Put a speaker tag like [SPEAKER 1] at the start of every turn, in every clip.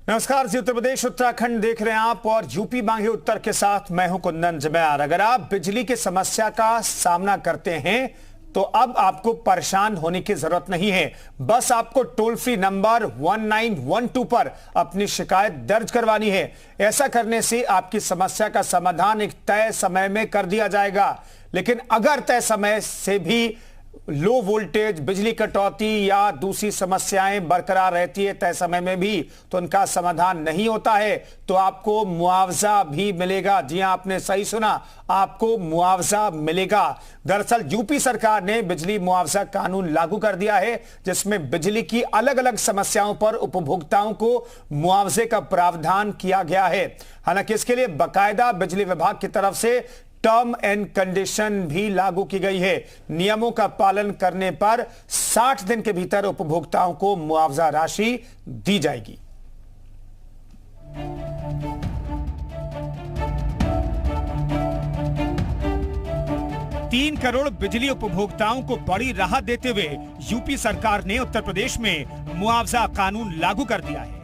[SPEAKER 1] नमस्कार जी, उत्तर प्रदेश उत्तराखंड देख रहे हैं आप और यूपी मांगे उत्तर के साथ मैं हूं कुंदन जमयार। अगर आप बिजली की समस्या का सामना करते हैं तो अब आपको परेशान होने की जरूरत नहीं है। बस आपको टोल फ्री नंबर 1912 पर अपनी शिकायत दर्ज करवानी है। ऐसा करने से आपकी समस्या का समाधान एक तय समय में कर दिया जाएगा। लेकिन अगर तय समय से भी लो वोल्टेज, बिजली कटौती या दूसरी समस्याएं बरकरार रहती है तय समय में भी, तो उनका समाधान नहीं होता है तो आपको मुआवजा भी मिलेगा। जी हां, आपने सही सुना, आपको मुआवजा मिलेगा। दरअसल यूपी सरकार ने बिजली मुआवजा कानून लागू कर दिया है, जिसमें बिजली की अलग अलग समस्याओं पर उपभोक्ताओं को मुआवजे का प्रावधान किया गया है। हालांकि इसके लिए बाकायदा बिजली विभाग की तरफ से टर्म एंड कंडीशन भी लागू की गई है। नियमों का पालन करने पर 60 दिन के भीतर उपभोक्ताओं को मुआवजा राशि दी जाएगी। तीन करोड़ बिजली उपभोक्ताओं को बड़ी राहत देते हुए यूपी सरकार ने उत्तर प्रदेश में मुआवजा कानून लागू कर दिया है।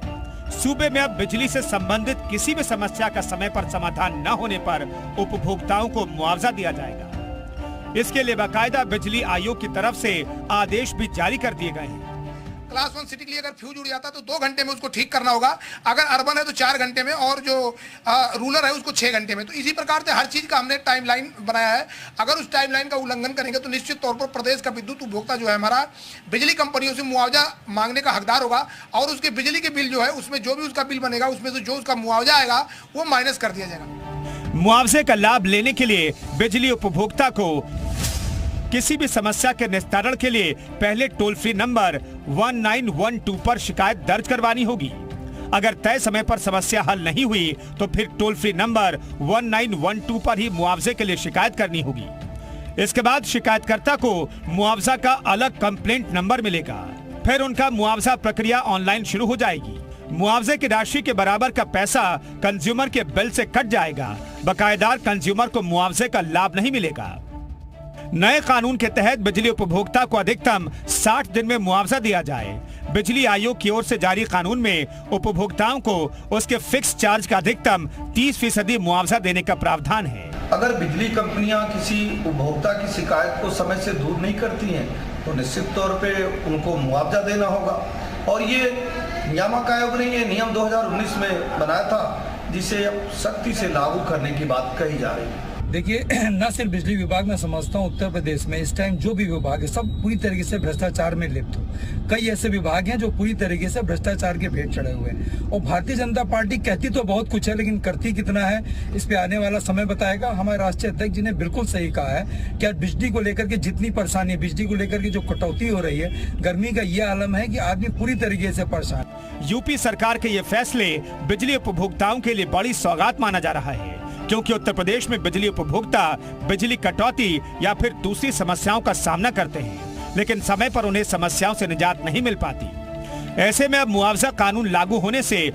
[SPEAKER 1] सूबे में अब बिजली से संबंधित किसी भी समस्या का समय पर समाधान न होने पर उपभोक्ताओं को मुआवजा दिया जाएगा। इसके लिए बाकायदा बिजली आयोग की तरफ से आदेश भी जारी कर दिए गए हैं।
[SPEAKER 2] क्लास 1 सिटी के लिए अगर फ्यूज उड़ जाता है तो 2 घंटे में उसको ठीक करना होगा। अगर अर्बन है तो 4 घंटे में, और जो रूरल है उसको 6 घंटे में। तो इसी प्रकार से हर चीज का हमने टाइमलाइन बनाया है। अगर उस टाइमलाइन का उल्लंघन करेंगे तो निश्चित तौर पर प्रदेश का विद्युत उपभोक्ता जो है हमारा बिजली कंपनियों से मुआवजा मांगने का हकदार होगा, और उसके बिजली के बिल जो है उसमें जो भी उसका बिल बनेगा उसमें से जो उसका मुआवजा आएगा वो माइनस कर दिया जाएगा।
[SPEAKER 1] मुआवजे का लाभ लेने के लिए बिजली उपभोक्ता को किसी भी समस्या के निस्तारण के लिए पहले टोल फ्री नंबर 1912 पर शिकायत दर्ज करवानी होगी। अगर तय समय पर समस्या हल नहीं हुई तो फिर टोल फ्री नंबर 1912 पर ही मुआवजे के लिए शिकायत करनी होगी। इसके बाद शिकायतकर्ता को मुआवजा का अलग कंप्लेंट नंबर मिलेगा। फिर उनका मुआवजा प्रक्रिया ऑनलाइन शुरू हो जाएगी। मुआवजे की राशि के बराबर का पैसा कंज्यूमर के बिल से कट जाएगा। बकायेदार कंज्यूमर को मुआवजे का लाभ नहीं मिलेगा। नए कानून के तहत बिजली उपभोक्ता को अधिकतम 60 दिन में मुआवजा दिया जाए। बिजली आयोग की ओर से जारी कानून में उपभोक्ताओं को उसके फिक्स चार्ज का अधिकतम 30% मुआवजा देने का प्रावधान है।
[SPEAKER 3] अगर बिजली कंपनियां किसी उपभोक्ता की शिकायत को समय से दूर नहीं करती हैं तो निश्चित तौर पे उनको मुआवजा देना होगा। और ये नियामक आयोग ने ये नियम 2019 में बनाया था, जिसे अब सख्ती से लागू करने की बात कही जा रही है।
[SPEAKER 4] देखिए, न सिर्फ बिजली विभाग में समझता हूँ उत्तर प्रदेश में इस टाइम जो भी विभाग है सब पूरी तरीके से भ्रष्टाचार में लिप्त हो। कई ऐसे विभाग हैं जो पूरी तरीके से भ्रष्टाचार के भेंट चढ़े हुए हैं। और भारतीय जनता पार्टी कहती तो बहुत कुछ है, लेकिन करती कितना है इस पे आने वाला समय बताएगा। हमारे राष्ट्रीय अध्यक्ष जी ने बिल्कुल सही कहा है कि आज बिजली को लेकर के जितनी परेशानी, बिजली को लेकर के जो कटौती हो रही है, गर्मी का ये आलम है कि आदमी पूरी तरीके से परेशान।
[SPEAKER 1] यूपी सरकार के ये फैसले बिजली उपभोक्ताओं के लिए बड़ी सौगात माना जा रहा है, क्योंकि उत्तर प्रदेश में बिजली उपभोक्ता बिजली कटौती या फिर दूसरी समस्याओं का सामना करते हैं, लेकिन समय पर उन्हें समस्याओं से निजात नहीं मिल पाती। ऐसे में अब मुआवजा कानून लागू होने से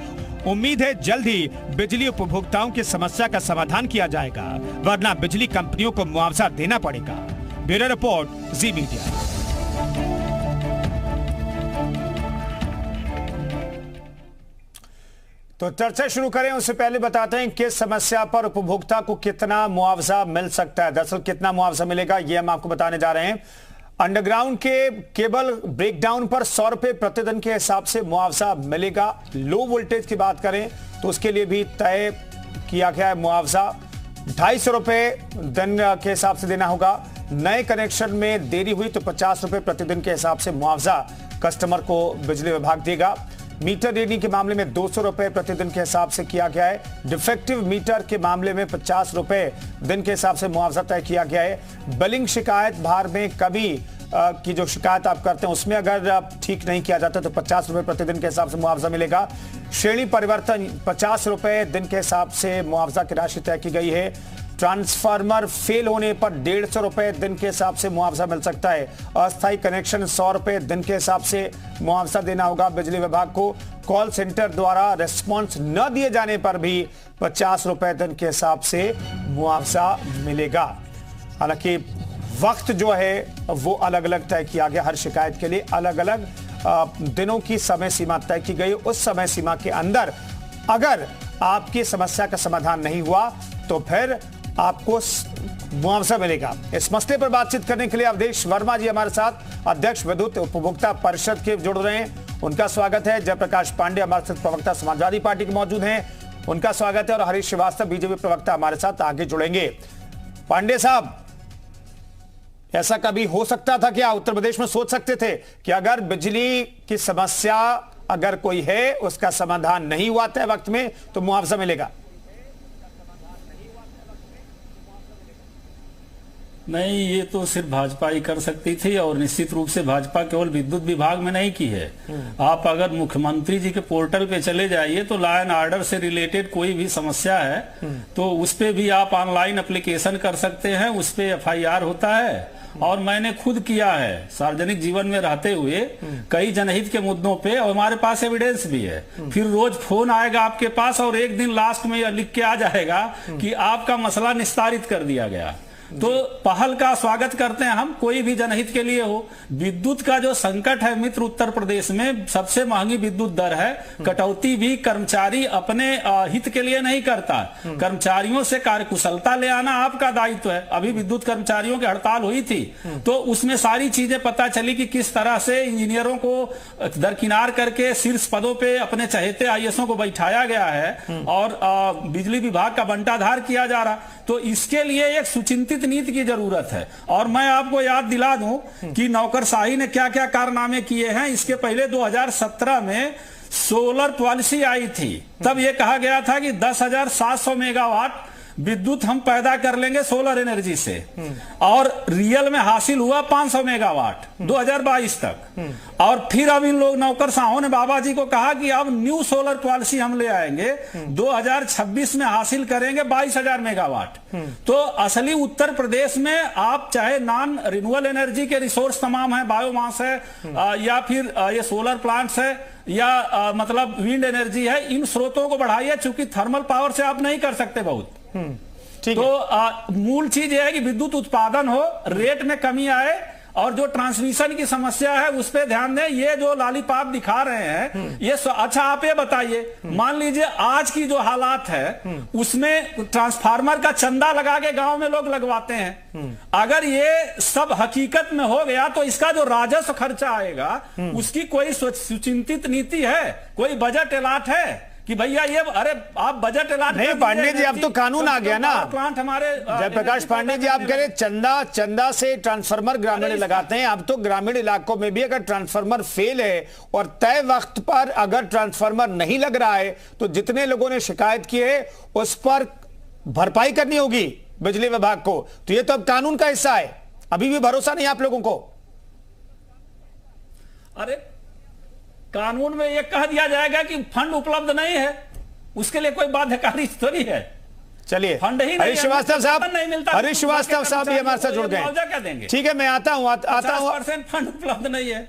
[SPEAKER 1] उम्मीद है जल्द ही बिजली उपभोक्ताओं की समस्या का समाधान किया जाएगा, वरना बिजली कंपनियों को मुआवजा देना पड़ेगा। ब्यूरो रिपोर्ट, जी मीडिया। तो चर्चा शुरू करें उससे पहले बताते हैं किस समस्या पर उपभोक्ता को कितना मुआवजा मिल सकता है। दरअसल कितना मुआवजा मिलेगा ये हम आपको बताने जा रहे हैं। अंडरग्राउंड के केबल ब्रेकडाउन पर 100 रुपए प्रतिदिन के हिसाब से मुआवजा मिलेगा। लो वोल्टेज की बात करें तो उसके लिए भी तय किया गया है मुआवजा 250 रुपए दिन के हिसाब से देना होगा। नए कनेक्शन में देरी हुई तो 50 रुपए प्रतिदिन के हिसाब से मुआवजा कस्टमर को बिजली विभाग देगा। मीटर रीडिंग के मामले में 200 रुपए प्रतिदिन के हिसाब से किया गया है। डिफेक्टिव मीटर के मामले में 50 रुपए दिन के हिसाब से मुआवजा तय किया गया है। बिलिंग शिकायत भार में कभी की जो शिकायत आप करते हैं उसमें अगर ठीक नहीं किया जाता तो 50 रुपए प्रतिदिन के हिसाब से मुआवजा मिलेगा। श्रेणी परिवर्तन 50 रुपए दिन के हिसाब से मुआवजा की राशि तय की गई है। ट्रांसफार्मर फेल होने पर 150 रुपए दिन के हिसाब से मुआवजा मिल सकता है। अस्थायी कनेक्शन 100 रुपए दिन के हिसाब से मुआवजा देना होगा बिजली विभाग को। कॉल सेंटर द्वारा रिस्पांस न दिए जाने पर भी 50 रुपए दिन के हिसाब से मुआवजा मिलेगा। हालांकि वक्त जो है वो अलग अलग तय किया गया, हर शिकायत के लिए अलग अलग दिनों की समय सीमा तय की गई। उस समय सीमा के अंदर अगर आपकी समस्या का समाधान नहीं हुआ तो फिर आपको मुआवजा मिलेगा। इस मसले पर बातचीत करने के लिए अवधेश वर्मा जी हमारे साथ, अध्यक्ष विद्युत उपभोक्ता परिषद के जुड़ रहे हैं, उनका स्वागत है। जयप्रकाश पांडे हमारे साथ प्रवक्ता समाजवादी पार्टी के मौजूद हैं, उनका स्वागत है। और हरीश श्रीवास्तव बीजेपी प्रवक्ता हमारे साथ आगे जुड़ेंगे। पांडे साहब, ऐसा कभी हो सकता था क्या? उत्तर प्रदेश में सोच सकते थे कि अगर बिजली की समस्या अगर कोई है, उसका समाधान नहीं हुआ तय वक्त में, तो मुआवजा मिलेगा?
[SPEAKER 5] नहीं, ये तो सिर्फ भाजपा ही कर सकती थी, और निश्चित रूप से भाजपा केवल विद्युत विभाग में नहीं की है। आप अगर मुख्यमंत्री जी के पोर्टल पे चले जाइए तो लॉ एंड ऑर्डर से रिलेटेड कोई भी समस्या है तो उस पे भी आप ऑनलाइन एप्लीकेशन कर सकते हैं, उस पे FIR होता है। और मैंने खुद किया है सार्वजनिक जीवन में रहते हुए कई जनहित के मुद्दों पे, और हमारे पास एविडेंस भी है। फिर रोज फोन आएगा आपके पास और एक दिन लास्ट में यह लिख के आ जाएगा कि आपका मसला निस्तारित कर दिया गया। तो पहल का स्वागत करते हैं हम, कोई भी जनहित के लिए हो। विद्युत का जो संकट है मित्र, उत्तर प्रदेश में सबसे महंगी विद्युत दर है। कटौती भी कर्मचारी अपने हित के लिए नहीं करता, कर्मचारियों से कार्यकुशलता ले आना आपका दायित्व है। अभी विद्युत कर्मचारियों की हड़ताल हुई थी तो उसमें सारी चीजें पता चली कि किस तरह से इंजीनियरों को दरकिनार करके शीर्ष पदों पे अपने चहेते IASओं को बैठाया गया है और बिजली विभाग का बंटाधार किया जा रहा। तो इसके लिए एक सुचिंतित नीति की जरूरत है। और मैं आपको याद दिला दूं कि नौकरशाही ने क्या क्या कारनामे किए हैं। इसके पहले 2017 में सोलर पॉलिसी आई थी, तब यह कहा गया था कि 10,700 मेगावाट विद्युत हम पैदा कर लेंगे सोलर एनर्जी से, और रियल में हासिल हुआ 500 मेगावाट 2022 तक। और फिर अब इन लोग नौकरशाहों ने बाबा जी को कहा कि अब न्यू सोलर पॉलिसी हम ले आएंगे, 2026 में हासिल करेंगे 22,000 मेगावाट। तो असली उत्तर प्रदेश में आप चाहे नॉन रिन्यूएबल एनर्जी के रिसोर्स तमाम है, बायोमास है या फिर ये सोलर प्लांट्स है या मतलब विंड एनर्जी है, इन स्रोतों को बढ़ाइए, चूंकि थर्मल पावर से आप नहीं कर सकते बहुत। तो मूल चीज यह है कि विद्युत उत्पादन हो, रेट में कमी आए, और जो ट्रांसमिशन की समस्या है उस पर ध्यान दें। ये जो लॉलीपॉप दिखा रहे हैं ये अच्छा, आप ये बताइए, मान लीजिए आज की जो हालात है उसमें ट्रांसफार्मर का चंदा लगा के गांव में लोग लगवाते हैं। अगर ये सब हकीकत में हो गया तो इसका जो राजस्व खर्चा आएगा उसकी कोई सुचिंतित नीति है, कोई बजट एलाट है कि भैया ये, अरे आप बजट एलाट
[SPEAKER 1] नहीं पांडे जी, अब तो कानून आ गया ना।
[SPEAKER 5] प्लांट हमारे
[SPEAKER 1] जयप्रकाश पांडे जी, आप कह रहे चंदा से ट्रांसफार्मर ग्रामीण लगाते हैं। अब तो ग्रामीण इलाकों में भी अगर ट्रांसफार्मर फेल है और तय वक्त पर अगर ट्रांसफार्मर नहीं लग रहा है तो जितने लोगों ने शिकायत की है उस पर भरपाई करनी होगी बिजली विभाग को। तो ये तो अब कानून का हिस्सा है। अभी भी भरोसा नहीं आप लोगों को?
[SPEAKER 5] अरे कानून में यह कह दिया जाएगा कि फंड उपलब्ध नहीं है, उसके लिए कोई बाध्यकारी थोड़ी है।
[SPEAKER 1] चलिए,
[SPEAKER 5] फंड ही
[SPEAKER 1] हरीश श्रीवास्तव साहब,
[SPEAKER 5] नहीं मिलता,
[SPEAKER 1] हरीश श्रीवास्तव साहब भी हमारे साथ जुड़ गए।
[SPEAKER 5] क्या देंगे?
[SPEAKER 1] ठीक है, मैं आता हूं
[SPEAKER 5] 50% फंड उपलब्ध नहीं है।